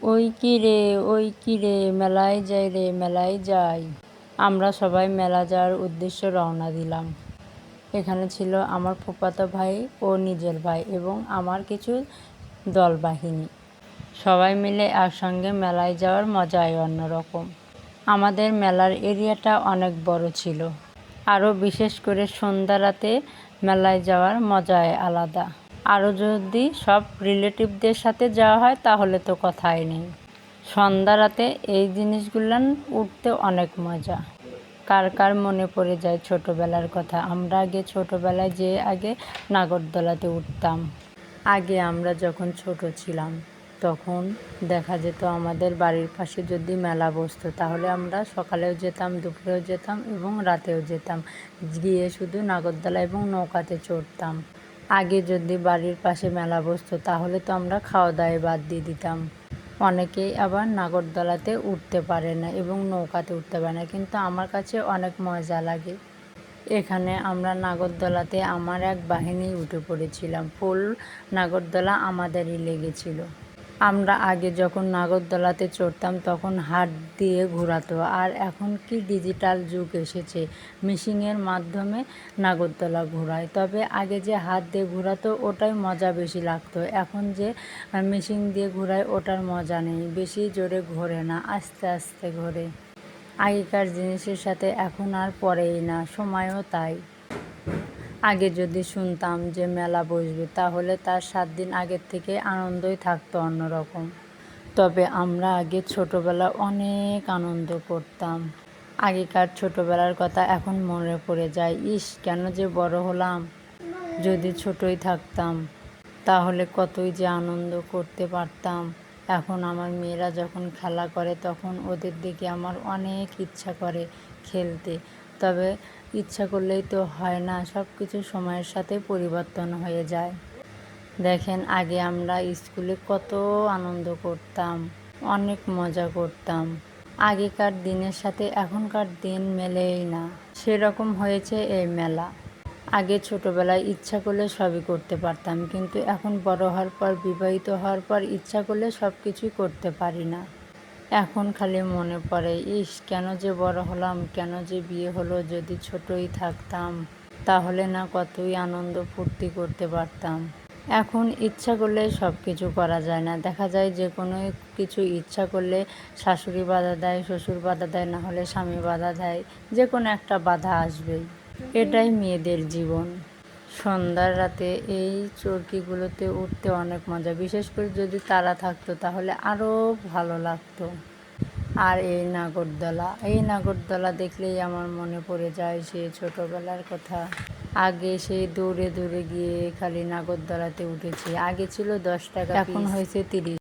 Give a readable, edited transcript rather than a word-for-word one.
ওই কি রে, ওই কি রে, মেলায় যাই রে, মেলায় যাই। আমরা সবাই মেলা যাওয়ার উদ্দেশ্যে রওনা দিলাম। এখানে ছিল আমার ফুফাতো ভাই ও নিজের ভাই এবং আমার কিছু দলবাহিনী। সবাই মিলে একসঙ্গে মেলায় যাওয়ার মজাই অন্যরকম। আমাদের মেলার এরিয়াটা অনেক বড় ছিল। আরও বিশেষ করে সন্ধ্যা রাতে মেলায় যাওয়ার মজাই আলাদা। আরও যদি সব রিলেটিভদের সাথে যাওয়া হয় তাহলে তো কথাই নেই। সন্ধ্যা রাতে এই জিনিসগুলান উঠতে অনেক মজা। কার কার মনে পড়ে যায় ছোটোবেলার কথা। আমরা আগে ছোটোবেলায় আগে নাগরদোলাতে উঠতাম। আগে আমরা যখন ছোট ছিলাম তখন দেখা যেত আমাদের বাড়ির পাশে যদি মেলা বসতো তাহলে আমরা সকালেও যেতাম, দুপুরেও যেতাম এবং রাতেও যেতাম। গিয়ে শুধু নাগরদোলা এবং নৌকাতে চড়তাম। আগে যদি বাড়ির পাশে মেলা বসতো তাহলে তো আমরা খাওয়া দাওয়ায় বাদ দিয়ে দিতাম। অনেকেই আবার নাগরদোলাতে উঠতে পারে না এবং নৌকাতে উঠতে পারে না, কিন্তু আমার কাছে অনেক মজা লাগে। এখানে আমরা নাগরদোলাতে আমার এক বাহিনী উঠে পড়েছিলাম। ফুল নাগরদোলা আমাদেরই লেগেছিল। আমরা আগে যখন নাগরদোলাতে চড়তাম তখন হাত দিয়ে ঘোরাতো, আর এখন কি ডিজিটাল যুগ এসেছে, মেশিনের মাধ্যমে নাগরদোলা ঘোরায়। তবে আগে যে হাত দিয়ে ঘোরাতো ওটাই মজা বেশি লাগতো। এখন যে মেশিন দিয়ে ঘোরায় ওটার মজা নেই, বেশি জোরে ঘোরে না, আস্তে আস্তে ঘোরে। আগেকার জিনিসের সাথে এখন আর পড়েই না, সময়ও তাই। আগে যদি শুনতাম যে মেলা বসবে তাহলে তার 7 দিন আগের থেকে আনন্দই থাকতো অন্যরকম। তবে আমরা আগে ছোটোবেলা অনেক আনন্দ করতাম। আগেকার ছোটোবেলার কথা এখন মনে পড়ে যায়। ইস, কেন যে বড় হলাম। যদি ছোটই থাকতাম তাহলে কতই যে আনন্দ করতে পারতাম। এখন আমার মেয়েরা যখন খেলা করে তখন ওদের দিকে আমার অনেক ইচ্ছা করে খেলতে। তবে ইচ্ছা করলেই তো হয় না, সব কিছু সময়ের সাথে পরিবর্তন হয়ে যায়। দেখেন আগে আমরা স্কুলে কত আনন্দ করতাম, অনেক মজা করতাম। আগেকার দিনের সাথে এখনকার দিন মেলেই না, সেরকম হয়েছে এই মেলা। আগে ছোটোবেলায় ইচ্ছা করলে সবই করতে পারতাম, কিন্তু এখন বড় হওয়ার পর, বিবাহিত হওয়ার পর ইচ্ছা করলে সব কিছুই করতে পারি না। এখন খালি মনে পড়ে, ইস কেন যে বড় হলাম, কেন যে বিয়ে হলো। যদি ছোটই থাকতাম তাহলে না কতই আনন্দ ফুর্তি করতে পারতাম। এখন ইচ্ছা করলে সব কিছু করা যায় না। দেখা যায় যে কোনো কিছু ইচ্ছা করলে শাশুড়ি বাধা দেয়, শ্বশুর বাধা দেয়, না হলে স্বামী বাধা দেয়, যে কোনো একটা বাধা আসবেই। এটাই মেয়েদের জীবন। সন্ধ্যার রাতে এই চরকিগুলোতে উঠতে অনেক মজা, বিশেষ করে যদি তারা থাকতো তাহলে আরও ভালো লাগতো। আর এই নাগরদোলা দেখলেই আমার মনে পড়ে যায় সেই ছোটোবেলার কথা। আগে সেই দৌড়ে দৌড়ে গিয়ে খালি নাগরদোলাতে উঠেছি। আগে ছিল 10 টাকা, এখন হয়েছে 30।